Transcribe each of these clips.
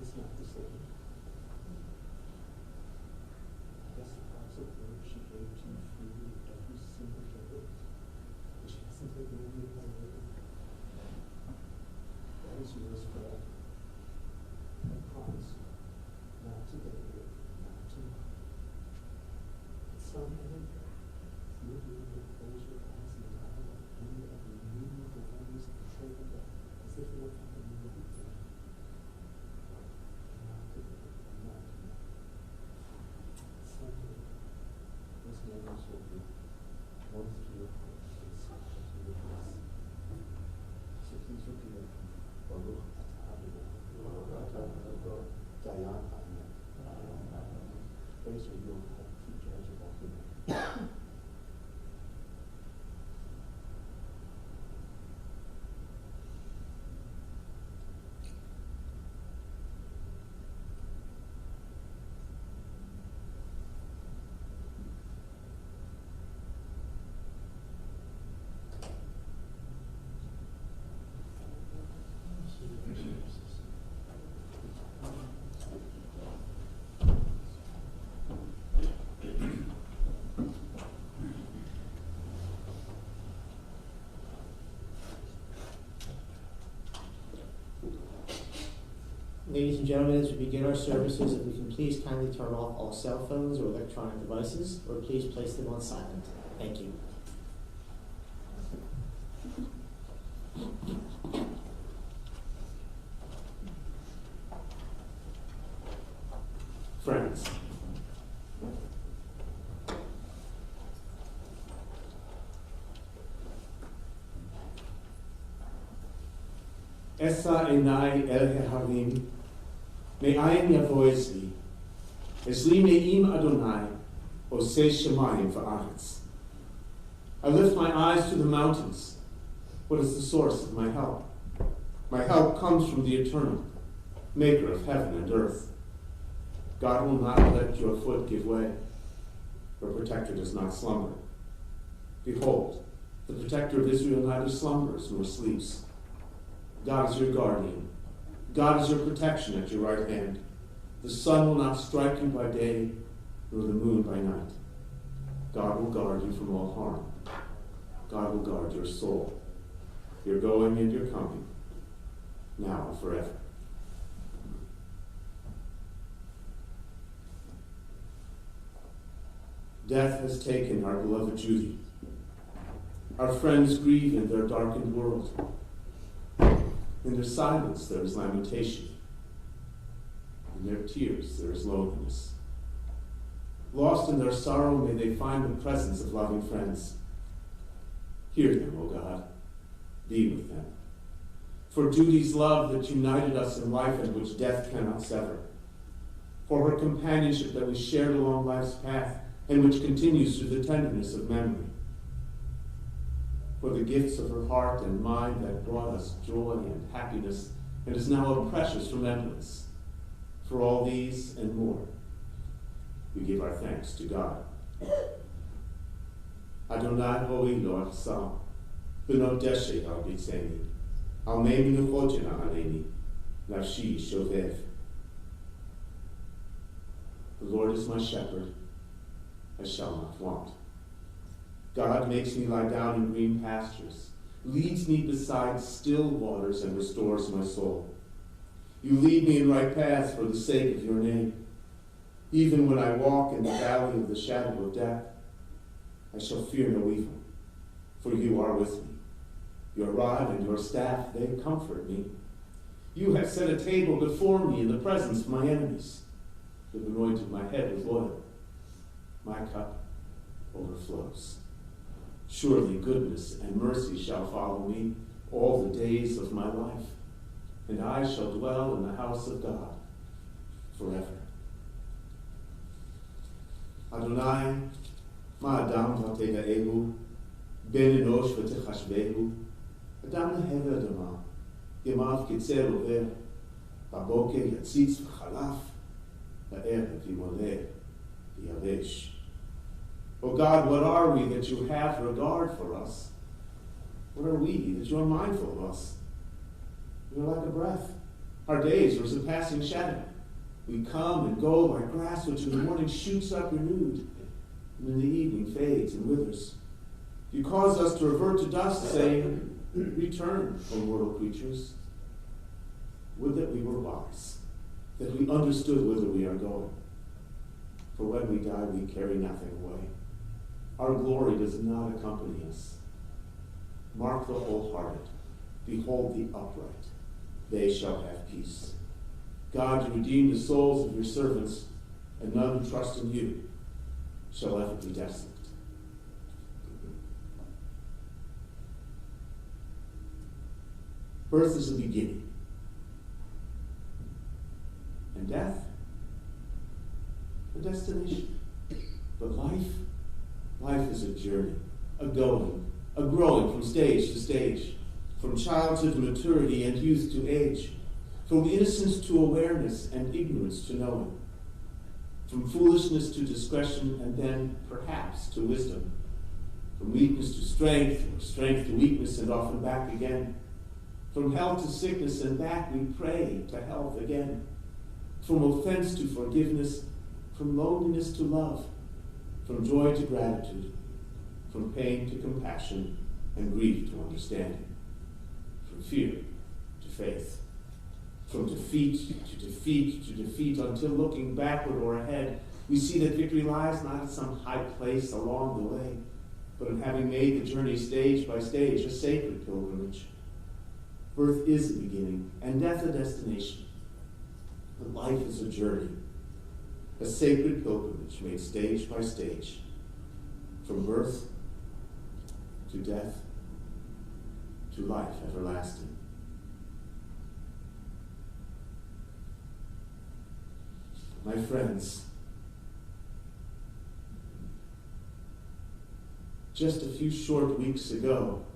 It's not the same. I guess the parts of her she gave to you freely every single day, and she hasn't taken any of that away. That is yours forever. I promise you, not today, not tomorrow. But someday, you'll be able to close your eyes and dial up any of the innumerable wonders of the trail of God, as if it were happening right there. This memories will be one to your heart and sweet to your bliss. So please repeat it. Baruch atah Adonai. Dayan Amen. Praise the Lord, true judge of all humanity. Ladies and gentlemen, as we begin our services, if we can please kindly turn off all cell phones or electronic devices, or please place them on silent. Thank you. Friends, Esa enai el harim, me'ayin yavo esli, esli me'im Adonai, oseh shemayim va'aretz. I lift my eyes to the mountains. What is the source of my help? My help comes from the Eternal, maker of heaven and earth. God will not let your foot give way. Your protector does not slumber. Behold, the protector of Israel neither slumbers nor sleeps. God is your guardian. God is your protection at your right hand. The sun will not strike you by day, nor the moon by night. God will guard you from all harm. God will guard your soul, your going and your coming, now and forever. Death has taken our beloved Judith. Our friends grieve in their darkened world. In their silence there is lamentation. In their tears there is loneliness. Lost in their sorrow, may they find the presence of loving friends. Hear them, O God. Be with them. For Judy's love that united us in life and which death cannot sever. For her companionship that we shared along life's path and which continues through the tenderness of memory. For the gifts of her heart and mind that brought us joy and happiness and is now a precious remembrance. For all these and more, we give our thanks to God. Adonai hoi lo achsa, b'no deshe al bitzeni, al me'mi nuchojena aleni, nafshi shovev. The Lord is my shepherd, I shall not want. God makes me lie down in green pastures, leads me beside still waters, and restores my soul. You lead me in right paths for the sake of your name. Even when I walk in the valley of the shadow of death, I shall fear no evil, for you are with me. Your rod and your staff, they comfort me. You have set a table before me in the presence of my enemies. You have anointed my head with oil. My cup overflows. Surely goodness and mercy shall follow me all the days of my life, and I shall dwell in the house of God forever. Adonai, ma'adam v'tegaehu, Ben Enosh v'techashvehu, Adam lehever adama, Yamav kitzer over, Baboker yatzitz v'chalaf, Ba'erev yimoleh v'yavesh. O God, what are we that you have regard for us? What are we that you are mindful of us? We are like a breath. Our days are as a passing shadow. We come and go like grass which in the morning shoots up renewed, and in the evening fades and withers. You cause us to revert to dust, saying, return, O mortal creatures. Would that we were wise, that we understood whither we are going. For when we die, we carry nothing away. Our glory does not accompany us. Mark the wholehearted. Behold the upright. They shall have peace. God, you redeem the souls of your servants, and none who trust in you shall ever be desolate. Birth is the beginning, and death, a destination. But life is a journey, a going, a growing from stage to stage, from childhood to maturity and youth to age, from innocence to awareness and ignorance to knowing, from foolishness to discretion and then perhaps to wisdom, from weakness to strength, or strength to weakness and often back again, from health to sickness and back we pray to health again, from offense to forgiveness, from loneliness to love, from joy to gratitude, from pain to compassion and grief to understanding, from fear to faith, from defeat to defeat to defeat, until looking backward or ahead, we see that victory lies not at some high place along the way, but in having made the journey stage by stage, a sacred pilgrimage. Birth is a beginning, and death a destination. But life is a journey, a sacred pilgrimage made stage by stage, from birth to death to life everlasting. My friends, just a few short weeks ago,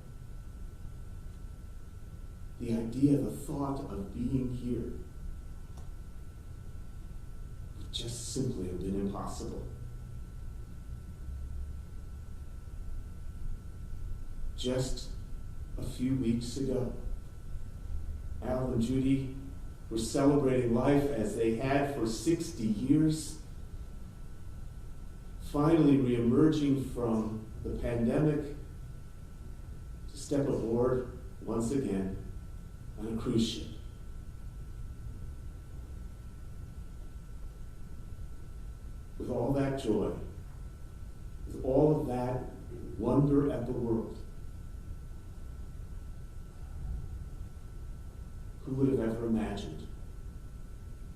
the idea, the thought of being here would just simply have been impossible. Just a few weeks ago, Al and Judy were celebrating life as they had for 60 years, finally reemerging from the pandemic to step aboard once again on a cruise ship. With all that joy, with all of that wonder at the world, who would have ever imagined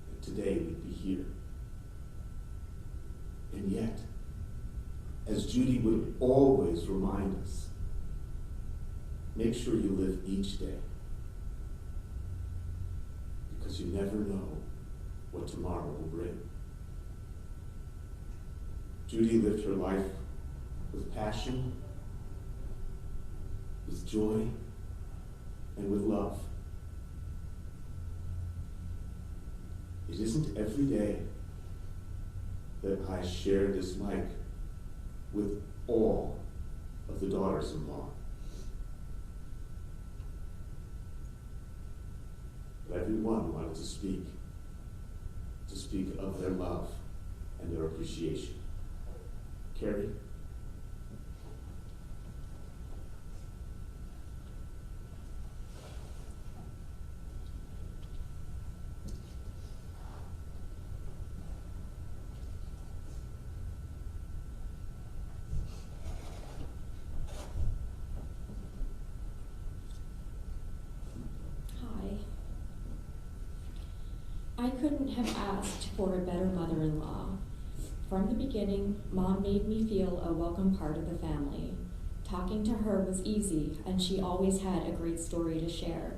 that today we'd be here? And yet, as Judy would always remind us, make sure you live each day, because you never know what tomorrow will bring. Judy lived her life with passion, with joy, and with love. It isn't every day that I share this mic with all of the daughters-in-law. But everyone wanted to speak of their love and their appreciation. Carrie? I couldn't have asked for a better mother-in-law. From the beginning, Mom made me feel a welcome part of the family. Talking to her was easy, and she always had a great story to share.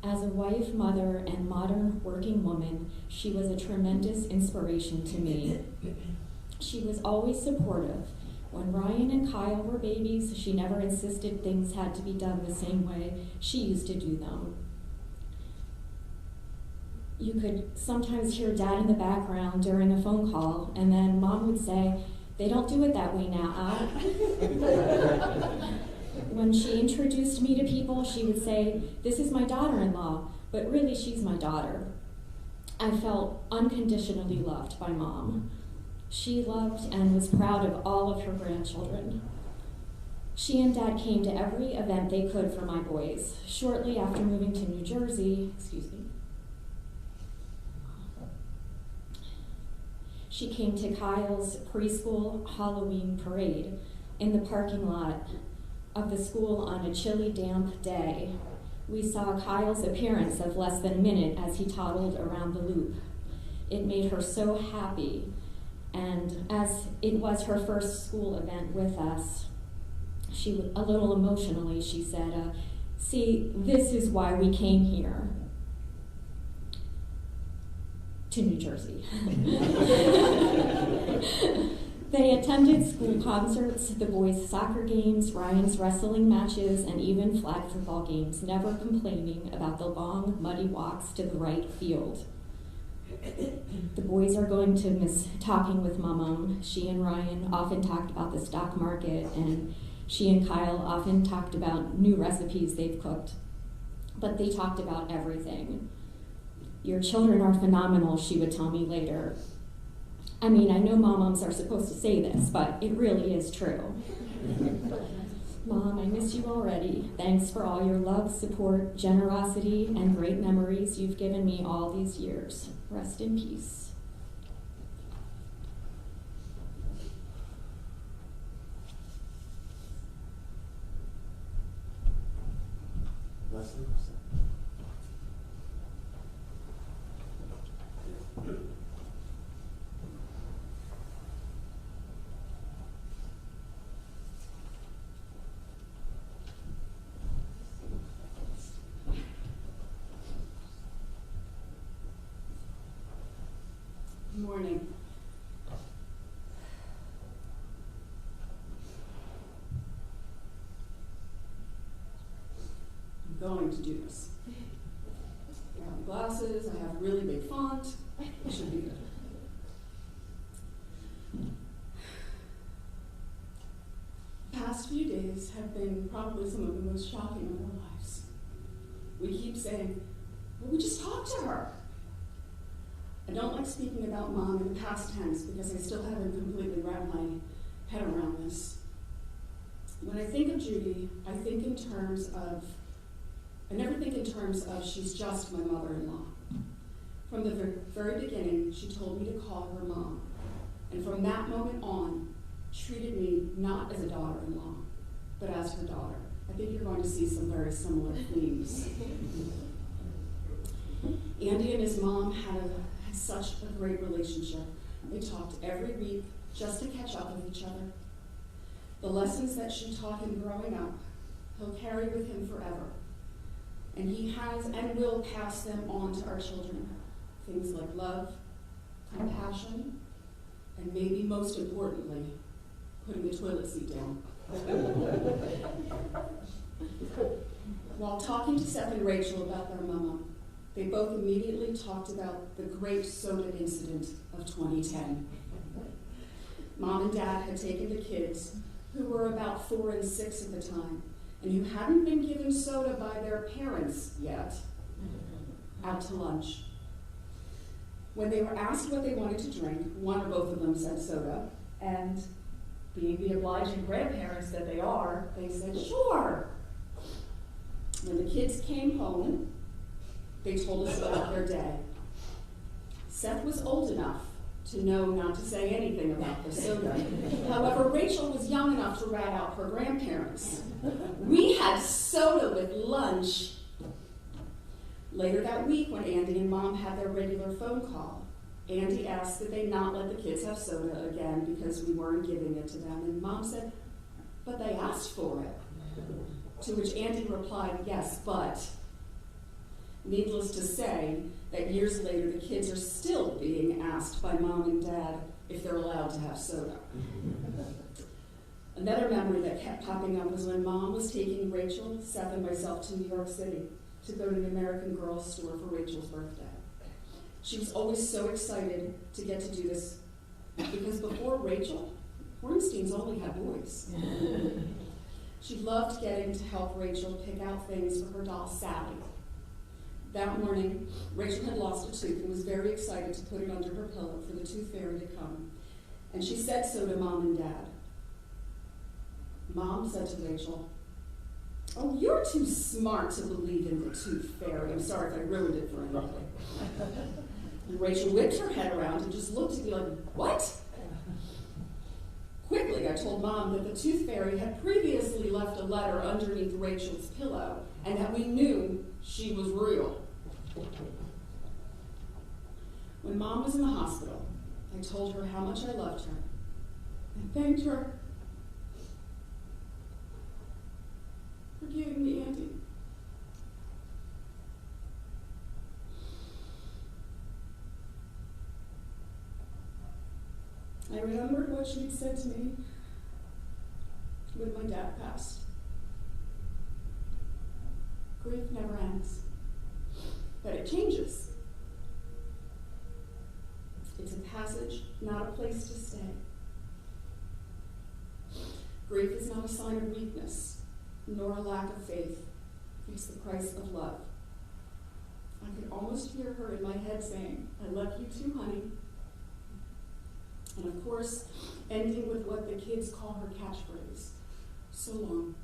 As a wife, mother, and modern working woman, she was a tremendous inspiration to me. She was always supportive, When Ryan and Kyle were babies, she never insisted things had to be done the same way she used to do them. You could sometimes hear Dad in the background during a phone call, and then Mom would say, "They don't do it that way now, Al." When she introduced me to people, she would say, "This is my daughter-in-law," but really she's my daughter. I felt unconditionally loved by Mom. She loved and was proud of all of her grandchildren. She and Dad came to every event they could for my boys. Shortly after moving to New Jersey, she came to Kyle's preschool Halloween parade in the parking lot of the school on a chilly, damp day. We saw Kyle's appearance of less than a minute as he toddled around the loop. It made her so happy, and as it was her first school event with us, a little emotionally, she said, "See, this is why we came here to New Jersey." They attended school concerts, the boys' soccer games, Ryan's wrestling matches, and even flag football games, never complaining about the long, muddy walks to the right field. The boys are going to miss talking with Mom. She and Ryan often talked about the stock market, and she and Kyle often talked about new recipes they've cooked. But they talked about everything. "Your children are phenomenal," she would tell me later. I mean, I know moms are supposed to say this, but it really is true. Mom, I miss you already. Thanks for all your love, support, generosity, and great memories you've given me all these years. Rest in peace. Leslie? Good morning. I'm going to do this. I have glasses, I have really big font. It should be good. The past few days have been probably some of the most shocking of our lives. We keep saying, "Well, we just talked to her." I don't like speaking about Mom in the past tense because I still haven't completely wrapped my head around this. When I think of Judy, I never think in terms of she's just my mother-in-law. From the very beginning, she told me to call her Mom. And from that moment on, treated me not as a daughter-in-law, but as her daughter. I think you're going to see some very similar themes. Andy and his mom had such a great relationship. They talked every week just to catch up with each other. The lessons that she taught him growing up, he'll carry with him forever. And he has and will pass them on to our children. Things like love, compassion, and maybe most importantly, putting the toilet seat down. While talking to Seth and Rachel about their mama, they both immediately talked about the great soda incident of 2010. Mom and Dad had taken the kids, who were about 4 and 6 at the time, and who hadn't been given soda by their parents yet, out to lunch. When they were asked what they wanted to drink, one or both of them said soda, and being the obliging grandparents that they are, they said, "Sure." When the kids came home, they told us about their day. Seth was old enough to know not to say anything about the soda. However, Rachel was young enough to rat out her grandparents. "We had soda with lunch." Later that week, when Andy and Mom had their regular phone call, Andy asked that they not let the kids have soda again because we weren't giving it to them. And Mom said, "But they asked for it." To which Andy replied, "Yes, but." Needless to say, that years later, the kids are still being asked by Mom and Dad if they're allowed to have soda. Another memory that kept popping up was when Mom was taking Rachel, Seth, and myself to New York City to go to the American Girl store for Rachel's birthday. She was always so excited to get to do this because before Rachel, Hornsteins only had boys. She loved getting to help Rachel pick out things for her doll, Sally. That morning, Rachel had lost a tooth and was very excited to put it under her pillow for the tooth fairy to come. And she said so to Mom and Dad. Mom said to Rachel, "Oh, you're too smart to believe in the tooth fairy. I'm sorry if I ruined it for anybody." And Rachel whipped her head around and just looked at me like, "What?" Quickly, I told Mom that the tooth fairy had previously left a letter underneath Rachel's pillow and that we knew she was real. When Mom was in the hospital, I told her how much I loved her and thanked her for giving me Andy. I remembered what she had said to me when my dad passed. Grief never ends, but it changes. It's a passage, not a place to stay. Grief is not a sign of weakness, nor a lack of faith. It's the price of love. I could almost hear her in my head saying, "I love you too, honey." And of course, ending with what the kids call her catchphrase, "So long."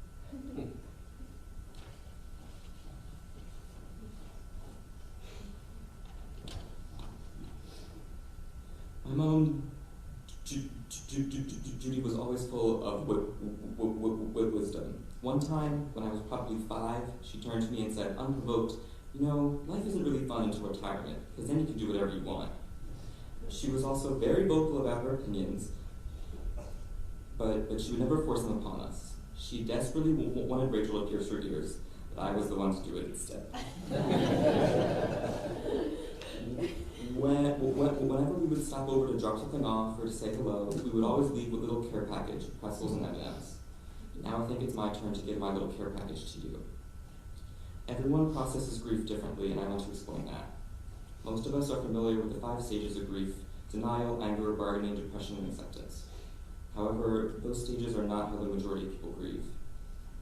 My mom, Judy, was always full of wisdom. One time, when I was probably 5, she turned to me and said, unprovoked, "You know, life isn't really fun until retirement, because then you can do whatever you want." She was also very vocal about her opinions, but she would never force them upon us. She desperately wanted Rachel to pierce her ears, but I was the one to do it instead. Whenever we would stop over to drop something off or to say hello, we would always leave with a little care package, pretzels and M&Ms. Now I think it's my turn to give my little care package to you. Everyone processes grief differently, and I want to explain that. Most of us are familiar with the 5 stages of grief: denial, anger, bargaining, depression, and acceptance. However, those stages are not how the majority of people grieve.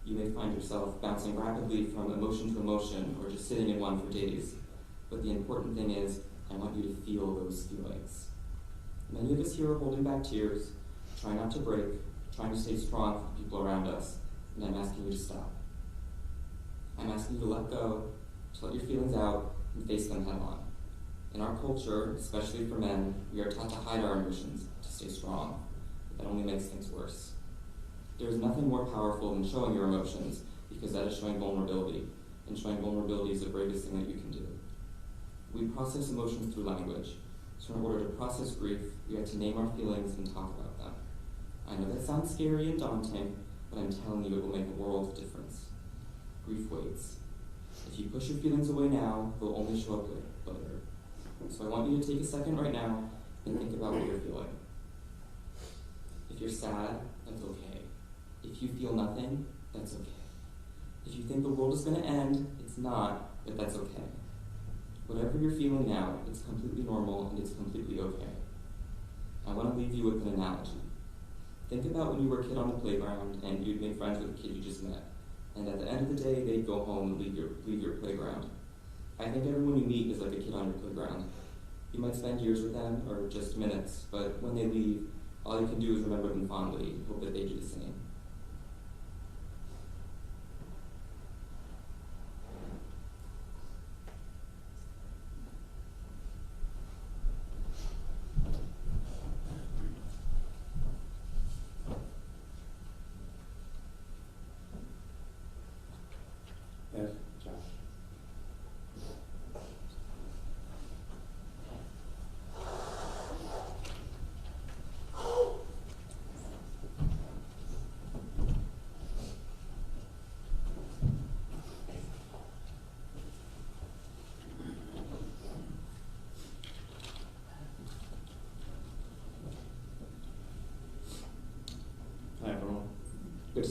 You may find yourself bouncing rapidly from emotion to emotion or just sitting in one for days. But the important thing is, I want you to feel those feelings. Many of us here are holding back tears, trying not to break, trying to stay strong for the people around us, and I'm asking you to stop. I'm asking you to let go, to let your feelings out, and face them head on. In our culture, especially for men, we are taught to hide our emotions, to stay strong. That only makes things worse. There is nothing more powerful than showing your emotions, because that is showing vulnerability, and showing vulnerability is the bravest thing that you can do. We process emotions through language, so in order to process grief, we have to name our feelings and talk about them. I know that sounds scary and daunting, but I'm telling you it will make a world of difference. Grief waits. If you push your feelings away now, they'll only show up later. So I want you to take a second right now and think about what you're feeling. If you're sad, that's okay. If you feel nothing, that's okay. If you think the world is going to end, it's not, but that's okay. Whatever you're feeling now, it's completely normal and it's completely okay. I want to leave you with an analogy. Think about when you were a kid on the playground and you'd make friends with a kid you just met. And at the end of the day, they'd go home and leave your playground. I think everyone you meet is like a kid on your playground. You might spend years with them or just minutes, but when they leave, all you can do is remember them fondly and hope that they do the same. Yes, Josh.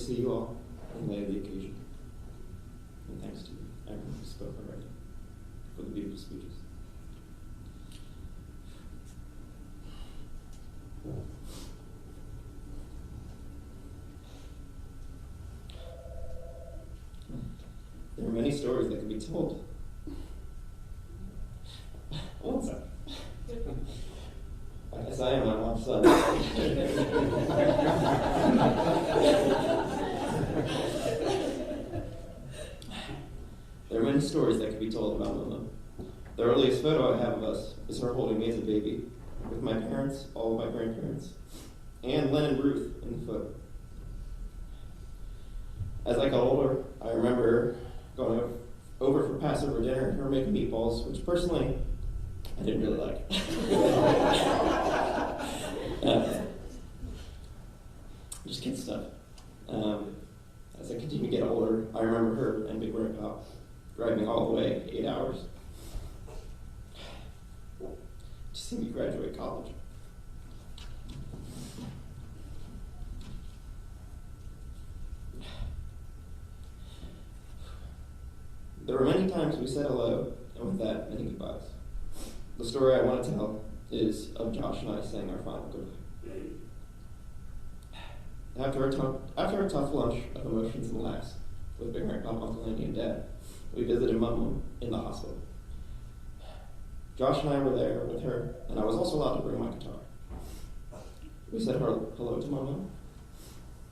see you all in light of the occasion. And thanks to everyone who spoke already for the beautiful speeches. There are many stories that can be told. What's that? I guess I am my mom's son. There are many stories that can be told about Mama. The earliest photo I have of us is her holding me as a baby, with my parents, all of my grandparents, and Len and Ruth in the photo. As I got older, I remember going over for Passover dinner and her making meatballs, which personally I didn't really like. Just kid stuff. As I continue to get older, I remember her and Big Grandpa driving me all the way 8 hours to see me graduate college. There were many times we said hello, and with that, many goodbyes. The story I want to tell is of Josh and I saying our final goodbye. After a tough lunch of emotions and laughs with Big Grandpa, Uncle Andy, and Dad, we visited Mom in the hospital. Josh and I were there with her, and I was also allowed to bring my guitar. We said hello to Mom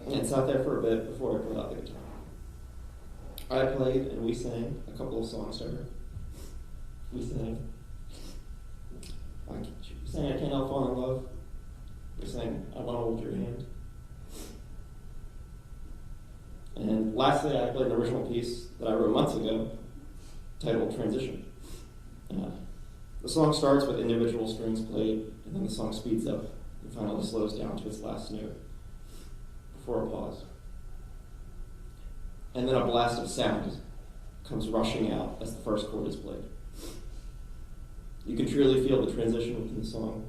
and sat there for a bit before I pulled out the guitar. I played and we sang a couple of songs to her. We sang I Can't Help Falling in Love. We sang I Want to Hold Your Hand. And lastly, I played an original piece that I wrote months ago titled Transition. The song starts with individual strings played, and then the song speeds up and finally slows down to its last note before a pause. And then a blast of sound comes rushing out as the first chord is played. You can truly feel the transition within the song,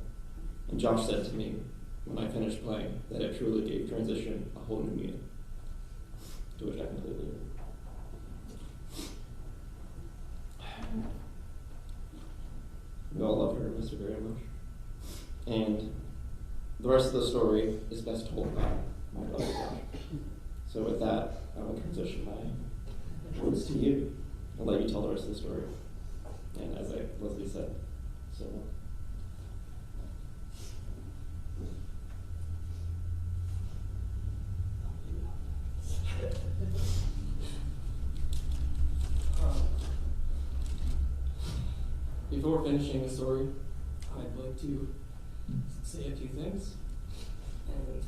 and Josh said to me when I finished playing that it truly gave transition a whole new meaning, to which I completely agree. We all love her and miss her very much. And the rest of the story is best told by my brother Josh. So with that, I will transition my words to you and let you tell the rest of the story. And as Leslie said, so before finishing the story, I'd like to say a few things. And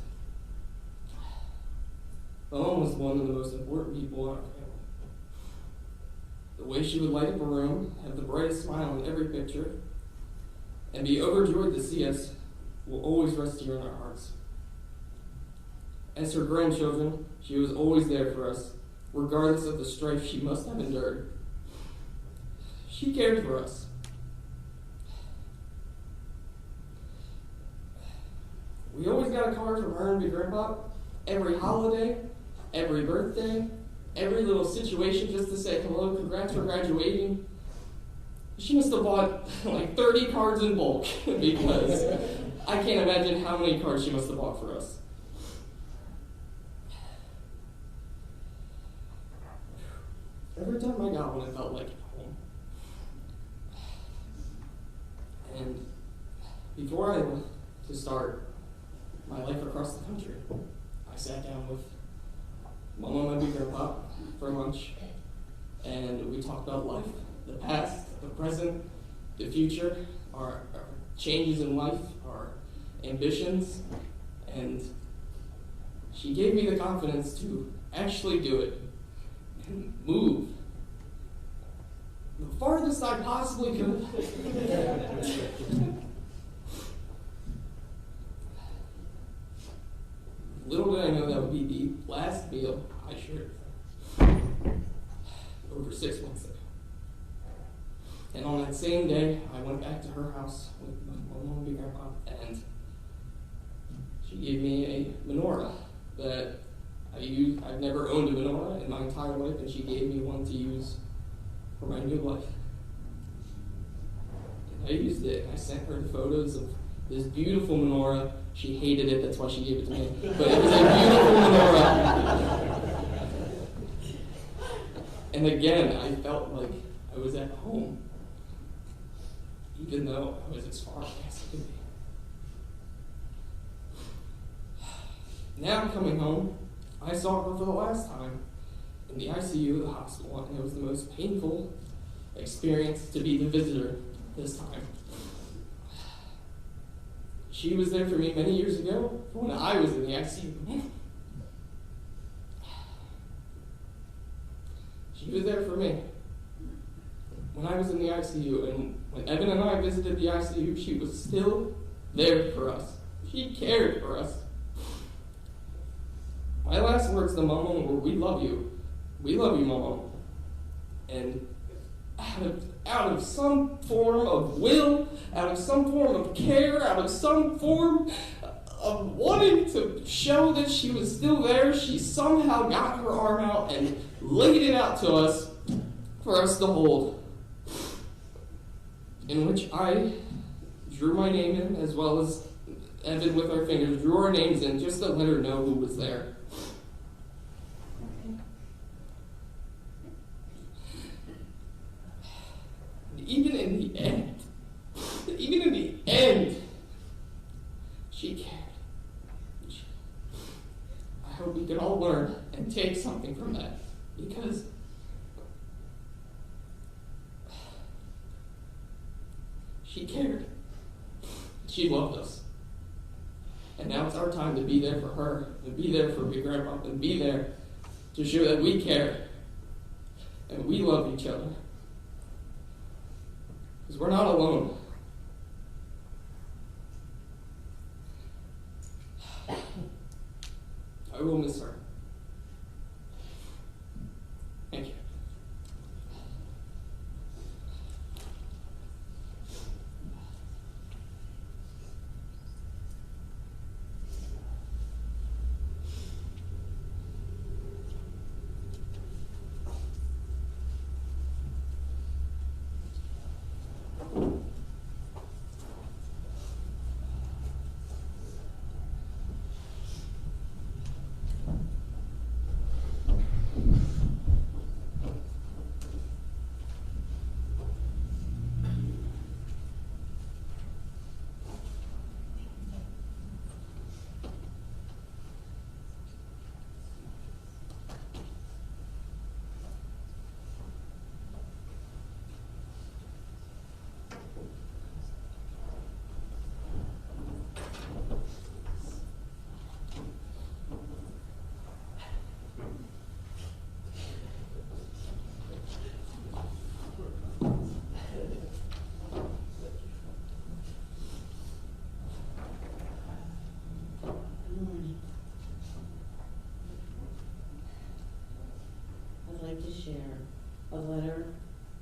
Mom was one of the most important people in our family. The way she would light up a room, have the brightest smile in every picture, and be overjoyed to see us will always rest here in our hearts. As her grandchildren, she was always there for us, regardless of the strife she must have endured. She cared for us. We always got a card from her and Big Grandpa every holiday, every birthday, every little situation just to say hello, congrats for graduating. She must have bought like 30 cards in bulk because I can't imagine how many cards she must have bought for us. Every time I got one, it felt like home. And before I went to start my life across the country, I sat down with Mama and Big Grandpa for lunch, and we talked about life, the past, the present, the future, our changes in life, our ambitions, and she gave me the confidence to actually do it and move the farthest I possibly could. Little did I know that would be the last meal I shared over 6 months ago. And on that same day, I went back to her house with my mom and Big Grandpa, and she gave me a menorah that I I've never owned a menorah in my entire life, and she gave me one to use for my new life. And I used it, and I sent her photos of this beautiful menorah. She hated it, that's why she gave it to me. But it was a beautiful menorah. And again, I felt like I was at home, even though I was as far away as I could be. Now coming home, I saw her for the last time in the ICU of the hospital, and it was the most painful experience to be the visitor this time. She was there for me many years ago when I was in the ICU. She was there for me when I was in the ICU, and when Evan and I visited the ICU, she was still there for us. She cared for us. My last words to Mama were, "We love you. We love you, Mama." And out of some form of will, out of some form of care, out of some form of wanting to show that she was still there, she somehow got her arm out and laid it out to us for us to hold. In which I drew my name in, as well as Evan with our fingers, drew our names in just to let her know who was there. Even in the end, she cared. I hope we can all learn and take something from that, because she cared. She loved us. And now it's our time to be there for her, and be there for Big Grandpa, and be there to show that we care and we love each other. Because we're not alone. I will miss her. Thank you. To share a letter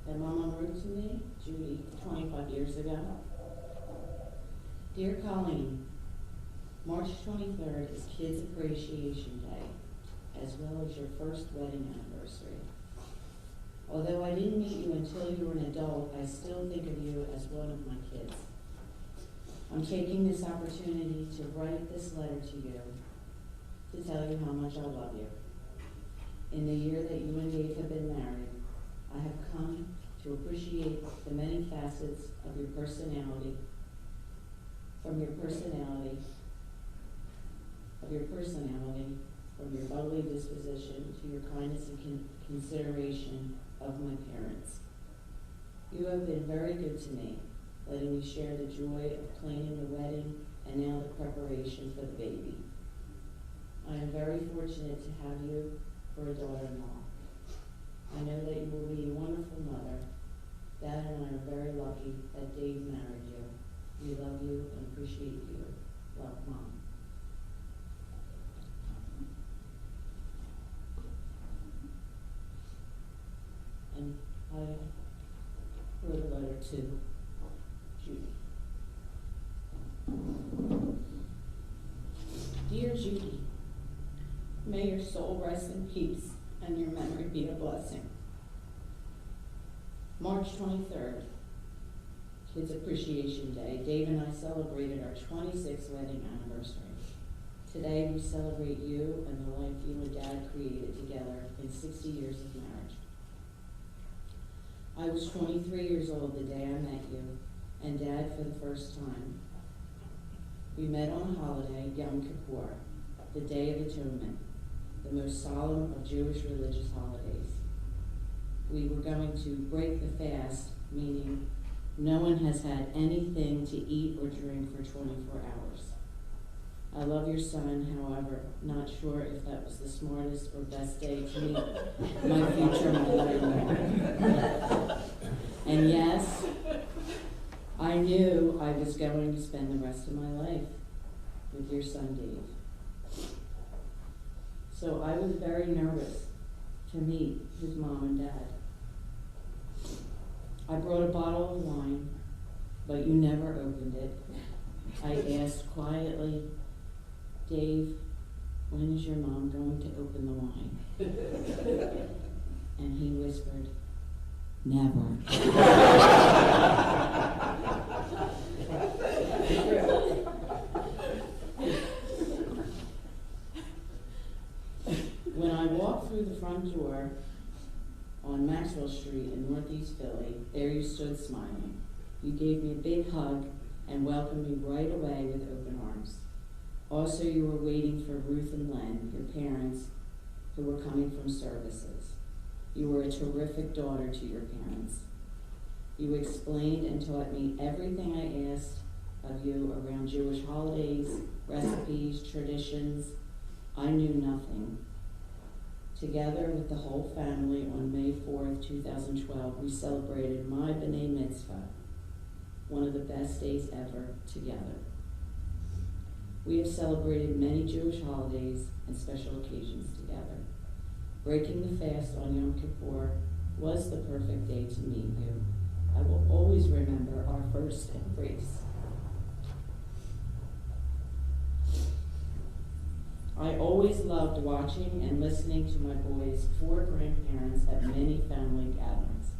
that Mama wrote to me, Judy, 25 years ago. Dear Colleen, March 23rd is Kids Appreciation Day, as well as your first wedding anniversary. Although I didn't meet you until you were an adult, I still think of you as one of my kids. I'm taking this opportunity to write this letter to you to tell you how much I love you. In the year that you and Dave have been married, I have come to appreciate the many facets of your personality, from your bubbly disposition to your kindness and consideration of my parents. You have been very good to me, letting me share the joy of planning the wedding and now the preparation for the baby. I am very fortunate to have you for a daughter-in-law. I know that you will be a wonderful mother. Dad and I are very lucky that Dave married you. We love you and appreciate you. Love, Mom. And I wrote a letter to Judy. Dear Judy, May your soul rest in peace and your memory be a blessing. March 23rd, Kids Appreciation Day. Dave and I celebrated our 26th wedding anniversary. Today we celebrate you and the life you and Dad created together in 60 years of marriage. I was 23 years old the day I met you, and Dad for the first time. We met on a holiday, Yom Kippur, the Day of Atonement, the most solemn of Jewish religious holidays. We were going to break the fast, meaning no one has had anything to eat or drink for 24 hours. I love your son, however, not sure if that was the smartest or best day to meet my future mother-in-law. And yes, I knew I was going to spend the rest of my life with your son, Dave. So I was very nervous to meet his mom and dad. I brought a bottle of wine, but you never opened it. I asked quietly, Dave, when is your mom going to open the wine? And he whispered, never. When I walked through the front door on Maxwell Street in Northeast Philly, there you stood smiling. You gave me a big hug and welcomed me right away with open arms. Also, you were waiting for Ruth and Len, your parents, who were coming from services. You were a terrific daughter to your parents. You explained and taught me everything I asked of you around Jewish holidays, recipes, traditions. I knew nothing. Together with the whole family on May 4th, 2012, we celebrated my B'nai Mitzvah, one of the best days ever together. We have celebrated many Jewish holidays and special occasions together. Breaking the fast on Yom Kippur was the perfect day to meet you. I will always remember our first embrace. I always loved watching and listening to my boys' 4 grandparents at many family gatherings.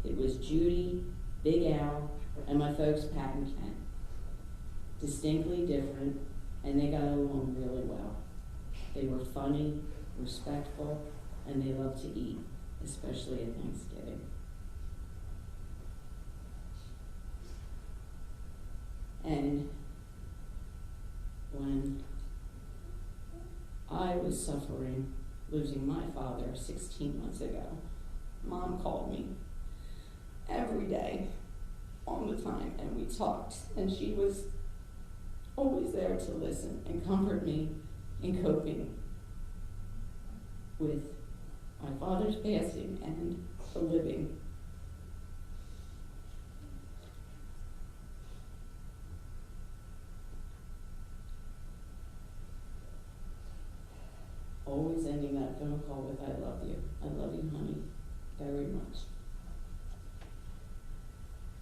It was Judy, Big Al, and my folks Pat and Ken. Distinctly different, and they got along really well. They were funny, respectful, and they loved to eat, especially at Thanksgiving. And when I was suffering, losing my father 16 months ago, Mom called me every day, all the time, and we talked, and she was always there to listen and comfort me in coping with my father's passing and the living. Always ending that phone call with, I love you, honey, very much.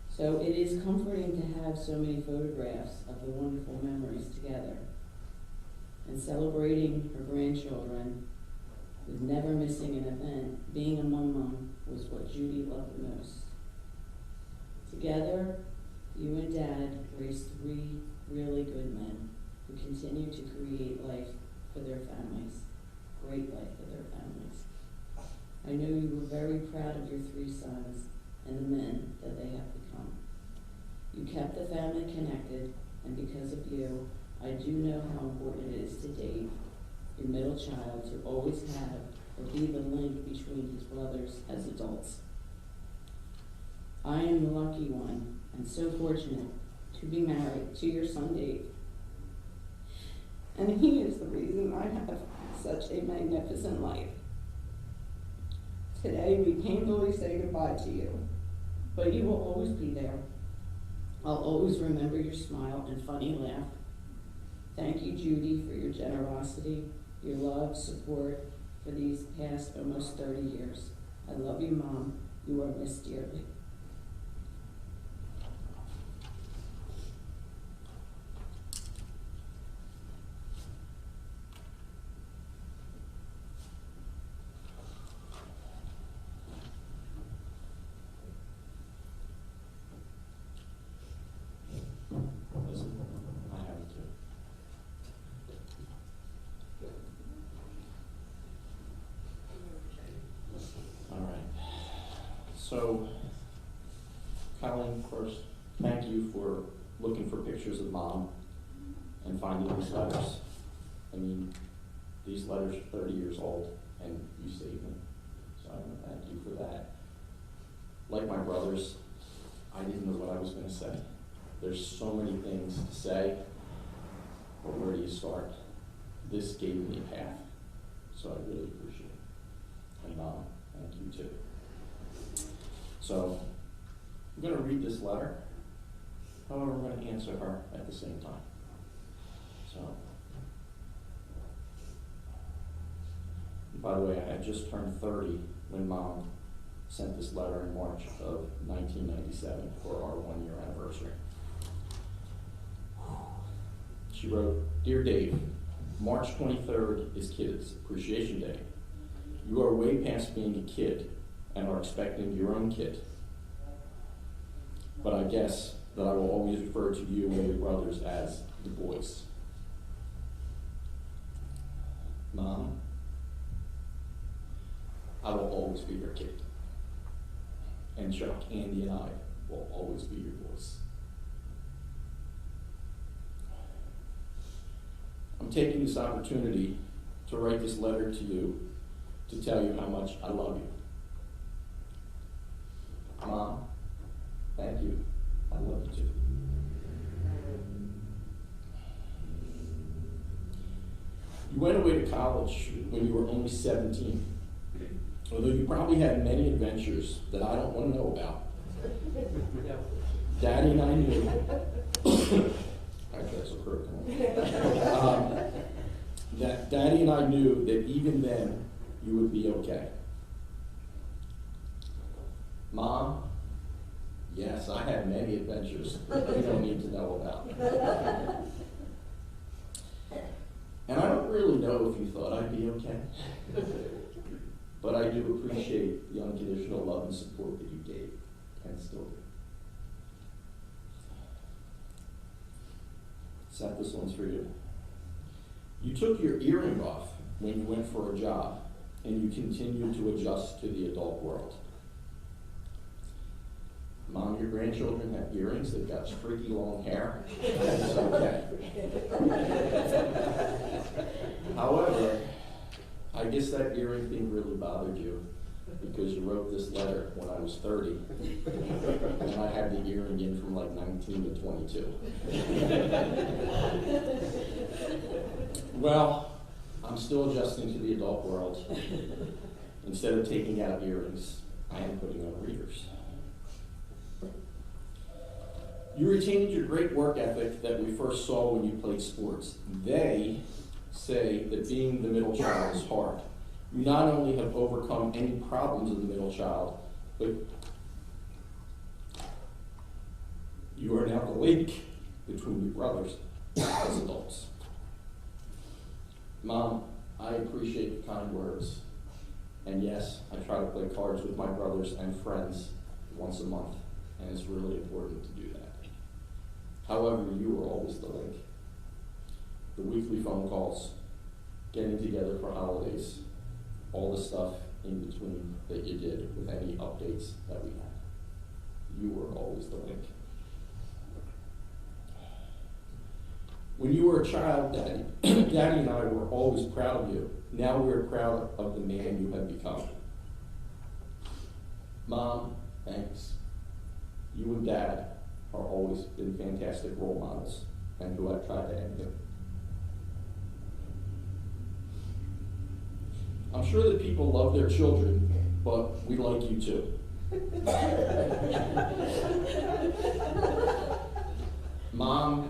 So it is comforting to have so many photographs of the wonderful memories together. And celebrating her grandchildren with never missing an event, being a mom was what Judy loved the most. Together, you and Dad raised 3 really good men who continue to create life for their families, great life for their families. I know you were very proud of your 3 sons and the men that they have become. You kept the family connected, and because of you, I do know how important it is to Dave, your middle child, to always have or be the link between his brothers as adults. I am the lucky one, and so fortunate to be married to your son Dave. And he is the reason I have such a magnificent life. Today we painfully say goodbye to you, but you will always be there. I'll always remember your smile and funny laugh. Thank you, Judy, for your generosity, your love, support for these past almost 30 years. I love you, Mom. You are missed dearly. So, Colleen, first, thank you for looking for pictures of Mom and finding these letters. I mean, these letters are 30 years old, and you saved them. So I want to thank you for that. Like my brothers, I didn't know what I was going to say. There's so many things to say, but where do you start? This gave me a path, so I really appreciate it. And Mom, thank you too. So, I'm going to read this letter. However, I'm going to answer her at the same time. So, by the way, I had just turned 30 when Mom sent this letter in March of 1997 for our 1-year anniversary. She wrote, "Dear Dave, March 23rd is Kids Appreciation Day. You are way past being a kid and are expecting your own kid. But I guess that I will always refer to you and your brothers as the boys. Mom, I will always be your kid. And Chuck, Andy, and I will always be your boys." I'm taking this opportunity to write this letter to you to tell you how much I love you. Mom, thank you. I love you too. You went away to college when you were only 17, although you probably had many adventures that I don't want to know about. Daddy and I knew. Actually, that's a curve. That Daddy and I knew that even then you would be okay. Mom, yes, I had many adventures you don't need to know about. And I don't really know if you thought I'd be okay, but I do appreciate the unconditional love and support that you gave and still do. Seth, this one's for you. You took your earring off when you went for a job, and you continued to adjust to the adult world. Mom, your grandchildren have earrings, they've got streaky long hair, and it's okay. However, I guess that earring thing really bothered you because you wrote this letter when I was 30, and I had the earring in from like 19 to 22. Well, I'm still adjusting to the adult world. Instead of taking out earrings, I am putting on readers. You retained your great work ethic that we first saw when you played sports. They say that being the middle child is hard. You not only have overcome any problems of the middle child, but you are now the link between your brothers as adults. Mom, I appreciate the kind words. And yes, I try to play cards with my brothers and friends once a month, and it's really important to do that. However, you are always the link. The weekly phone calls, getting together for holidays, all the stuff in between that you did with any updates that we had. You were always the link. When you were a child, Daddy and I were always proud of you. Now we're proud of the man you have become. Mom, thanks. You and Dad are always been fantastic role models and who I've tried to emulate. I'm sure that people love their children, but we like you too. Mom,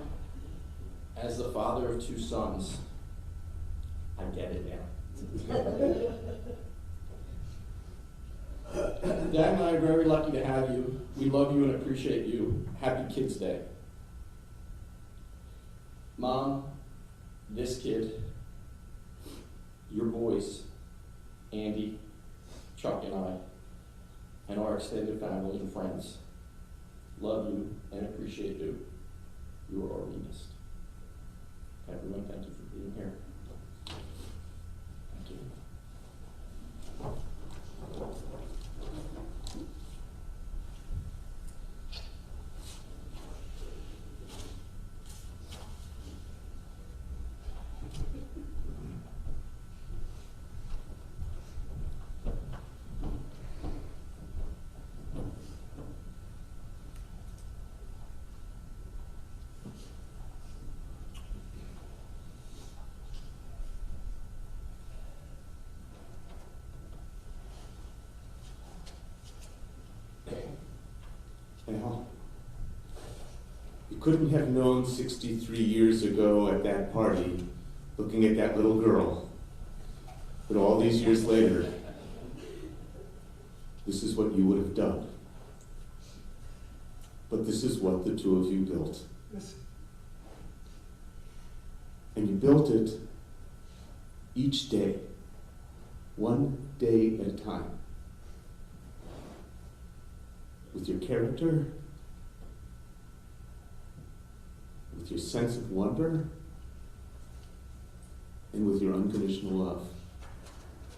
as the father of 2 sons, I get it now. Dad and I are very lucky to have you. We love you and appreciate you. Happy Kids Day. Mom, this kid, your boys, Andy, Chuck, and I, and our extended family and friends, love you and appreciate you. You are already missed. Everyone, thank you for being here. Thank you. Well, you couldn't have known 63 years ago at that party, looking at that little girl, but all these years later, this is what you would have done. But this is what the two of you built. And you built it each day, one day at a time. With your character, with your sense of wonder, and with your unconditional love.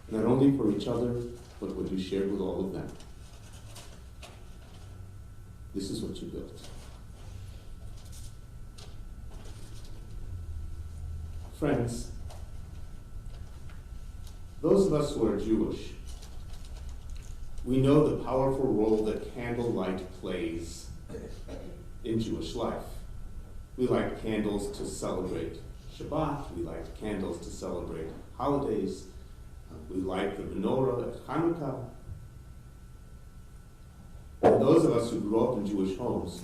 Not only for each other, but what you shared with all of them. This is what you built. Friends, those of us who are Jewish, we know the powerful role that candlelight plays in Jewish life. We light candles to celebrate Shabbat. We light candles to celebrate holidays. We light the menorah at Hanukkah. And those of us who grew up in Jewish homes,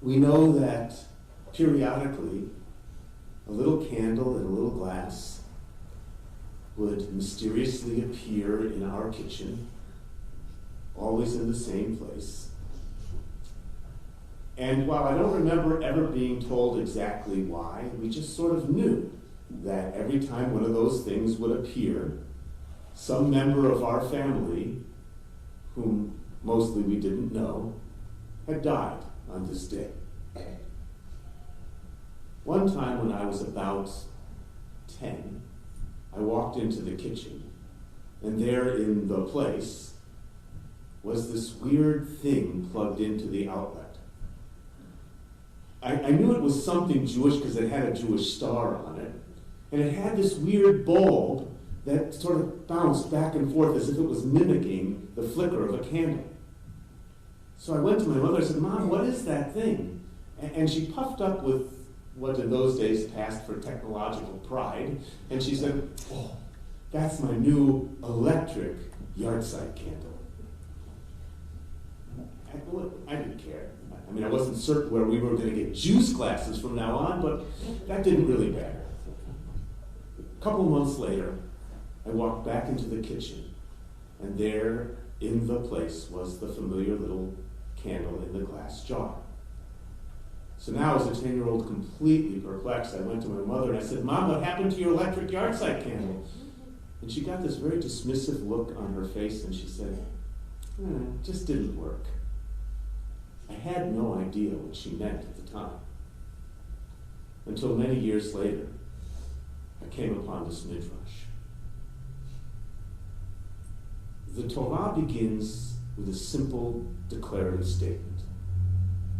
we know that periodically a little candle in a little glass would mysteriously appear in our kitchen, always in the same place. And while I don't remember ever being told exactly why, we just sort of knew that every time one of those things would appear, some member of our family, whom mostly we didn't know, had died on this day. One time when I was about 10, I walked into the kitchen, and there in the place was this weird thing plugged into the outlet. I knew it was something Jewish because it had a Jewish star on it, and it had this weird bulb that sort of bounced back and forth as if it was mimicking the flicker of a candle. So I went to my mother and said, "Mom, what is that thing?" And she puffed up with what in those days passed for technological pride, and she said, "Oh, that's my new electric yard-side candle." I didn't care. I mean, I wasn't certain where we were going to get juice glasses from now on, but that didn't really matter. A couple months later, I walked back into the kitchen, and there in the place was the familiar little candle in the glass jar. So now, as a 10-year-old completely perplexed, I went to my mother and I said, "Mom, what happened to your electric yard-side candle?" And she got this very dismissive look on her face, and she said, "It just didn't work." I had no idea what she meant at the time. Until many years later, I came upon this midrash. The Torah begins with a simple declarative statement.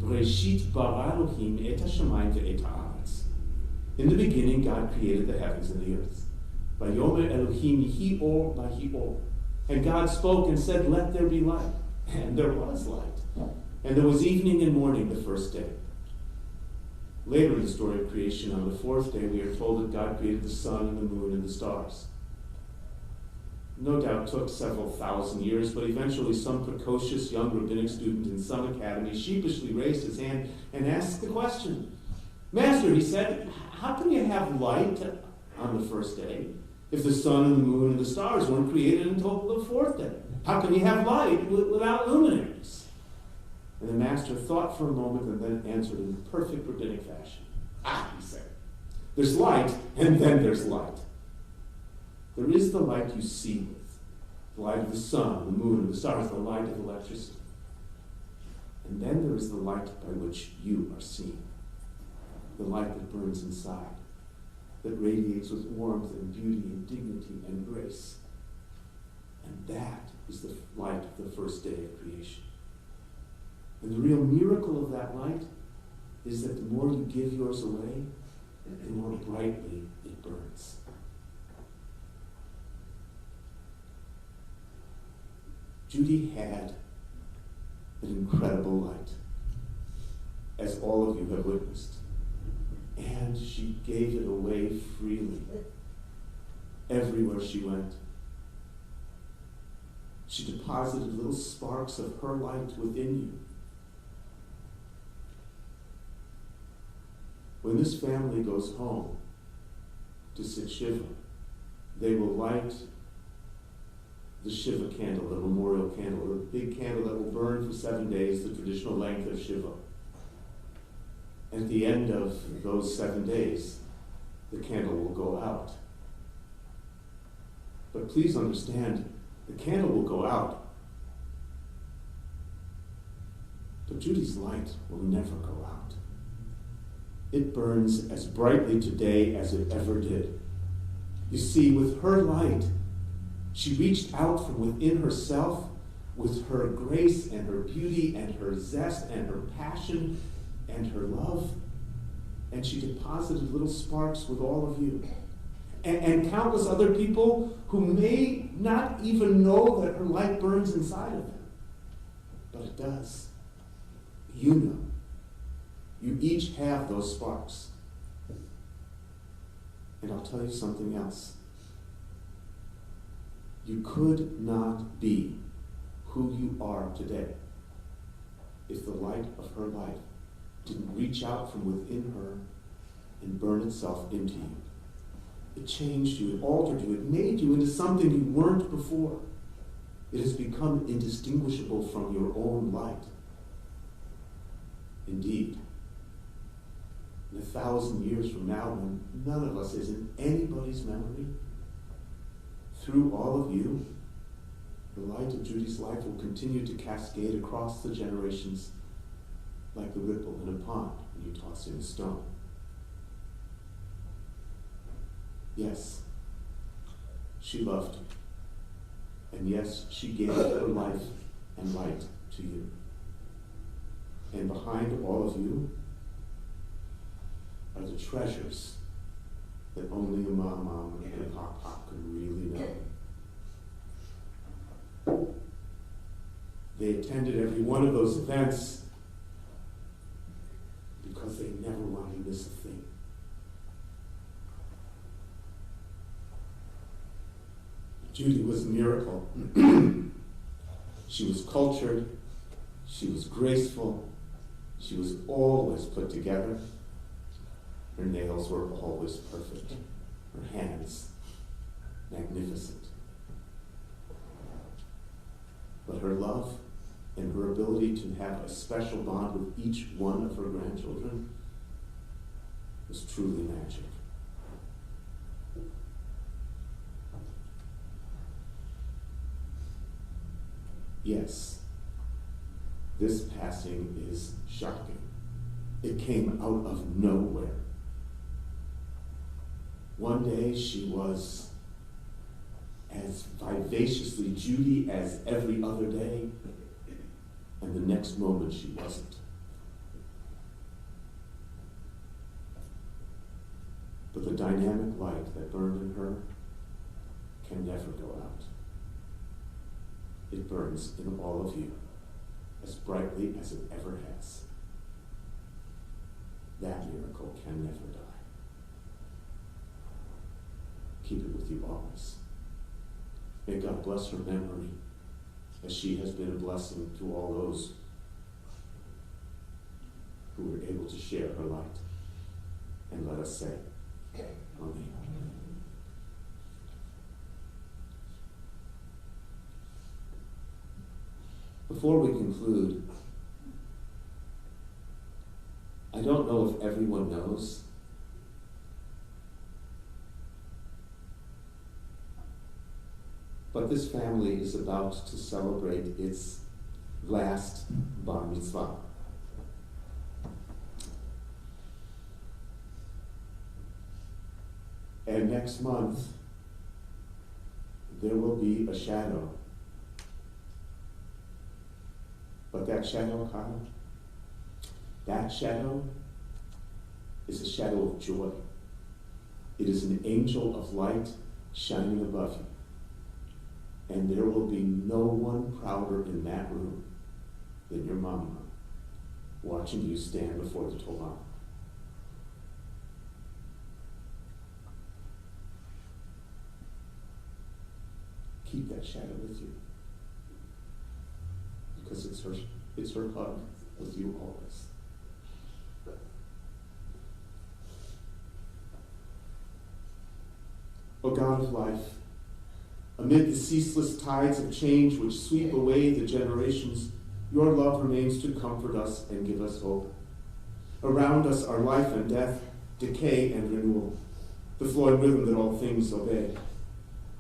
Bereshit bara Elohim et hashamayim ve'et haaretz. In the beginning, God created the heavens and the earth. Vayomer Elohim yehi or vahi or. And God spoke and said, "Let there be light." And there was light. And there was evening and morning the first day. Later in the story of creation, on the fourth day, we are told that God created the sun and the moon and the stars. No doubt took several thousand years, but eventually some precocious young rabbinic student in some academy sheepishly raised his hand and asked the question. "Master," he said, "how can you have light on the first day if the sun and the moon and the stars weren't created until the fourth day? How can you have light without luminaries?" And the master thought for a moment and then answered in perfect rabbinic fashion. He said, "There's light, and then there's light. There is the light you see with, the light of the sun, the moon, and the stars, the light of electricity. And then there is the light by which you are seen, the light that burns inside, that radiates with warmth and beauty and dignity and grace. And that is the light of the first day of creation. And the real miracle of that light is that the more you give yours away, the more brightly it burns. Judy had an incredible light, as all of you have witnessed. And she gave it away freely, everywhere she went. She deposited little sparks of her light within you. When this family goes home to sit Shiva, they will light the Shiva candle, the memorial candle, the big candle that will burn for 7 days, the traditional length of Shiva. And at the end of those 7 days, the candle will go out. But please understand, the candle will go out, but Judy's light will never go out. It burns as brightly today as it ever did. You see, with her light, she reached out from within herself with her grace and her beauty and her zest and her passion and her love, and she deposited little sparks with all of you. And countless other people who may not even know that her light burns inside of them. But it does. You know. You each have those sparks. And I'll tell you something else. You could not be who you are today if the light of her life didn't reach out from within her and burn itself into you. It changed you, it altered you, it made you into something you weren't before. It has become indistinguishable from your own light. Indeed, in 1,000 years from now, when none of us is in anybody's memory, through all of you, the light of Judy's life will continue to cascade across the generations like the ripple in a pond when you toss in a stone. Yes, she loved you. And yes, she gave her life and light to you. And behind all of you are the treasures that only a mom and a pop could really know. They attended every one of those events because they never wanted to miss a thing. Judy was a miracle. She was cultured, she was graceful, she was always put together. Her nails were always perfect, her hands magnificent. But her love and her ability to have a special bond with each one of her grandchildren was truly magic. Yes, this passing is shocking. It came out of nowhere. One day she was as vivaciously Judy as every other day, and the next moment she wasn't. But the dynamic light that burned in her can never go out. It burns in all of you as brightly as it ever has. That miracle can never die. Keep it with you always. May God bless her memory as she has been a blessing to all those who were able to share her light. And let us say, Amen. Before we conclude, I don't know if everyone knows, but this family is about to celebrate its last bar mitzvah. And next month, there will be a shadow. But that shadow, Kyle, that shadow is a shadow of joy. It is an angel of light shining above you. And there will be no one prouder in that room than your mama watching you stand before the Torah. Keep that shadow with you. because it's her hug with you always. O God of life, amid the ceaseless tides of change which sweep away the generations, your love remains to comfort us and give us hope. Around us are life and death, decay and renewal, the flowing rhythm that all things obey.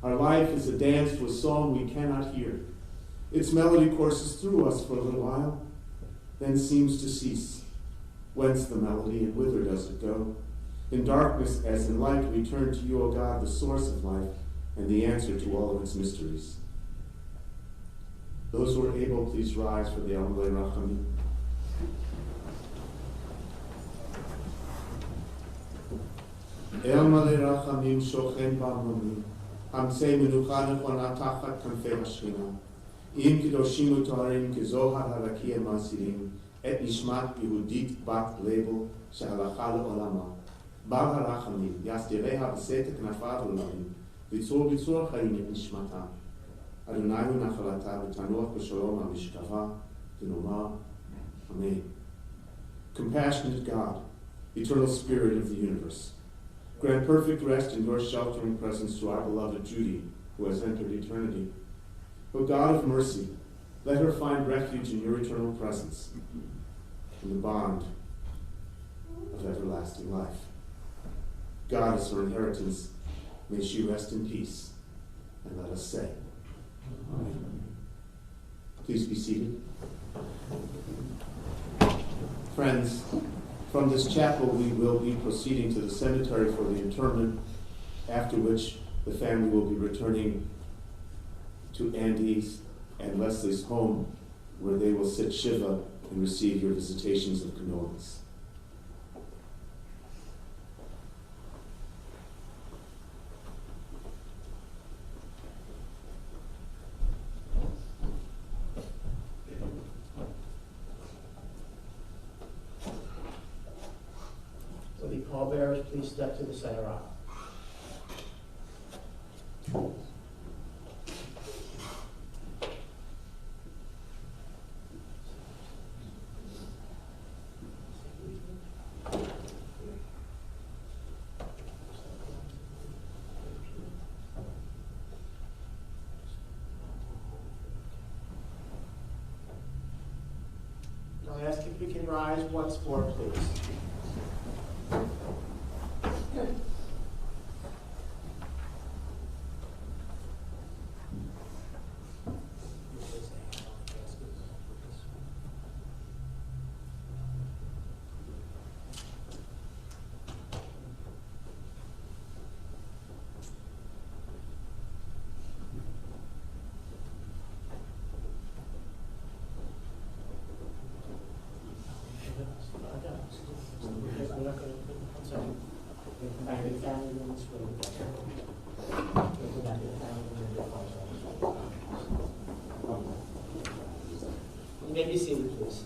Our life is a dance to a song we cannot hear. Its melody courses through us for a little while, then seems to cease. Whence the melody and whither does it go? In darkness as in light we turn to you, O God, the source of life and the answer to all of its mysteries. Those who are able, please rise for the Amalei Rachamim. El Malei Rachamim shochen b'amamim, hamtzei menucha nechona tachat kanfei hashchina, im kedoshim u'toharim kezohar harakia masirim, et nishmat Yehudit bat Lebel shehalacha le'olama. Bar harachamim, yasdireha b'seta knafav l'olamim, v'tzor v'tzor chayim et nishmata. Adonai hu nachalata v'tanoach b'shalom ha'mishkava, v'nomar, Amen. Compassionate God, eternal Spirit of the universe, grant perfect rest in your sheltering presence to our beloved Judy, who has entered eternity. O God of mercy, let her find refuge in your eternal presence, in the bond of everlasting life. God is her inheritance. May she rest in peace. And let us say, Amen. Please be seated. Friends, from this chapel we will be proceeding to the cemetery for the interment, after which the family will be returning to Andy's and Leslie's home, where they will sit Shiva and receive your visitations of condolence. Will the pallbearers please step to the center aisle? I'll ask if we can rise once more, please. You may be seated, please.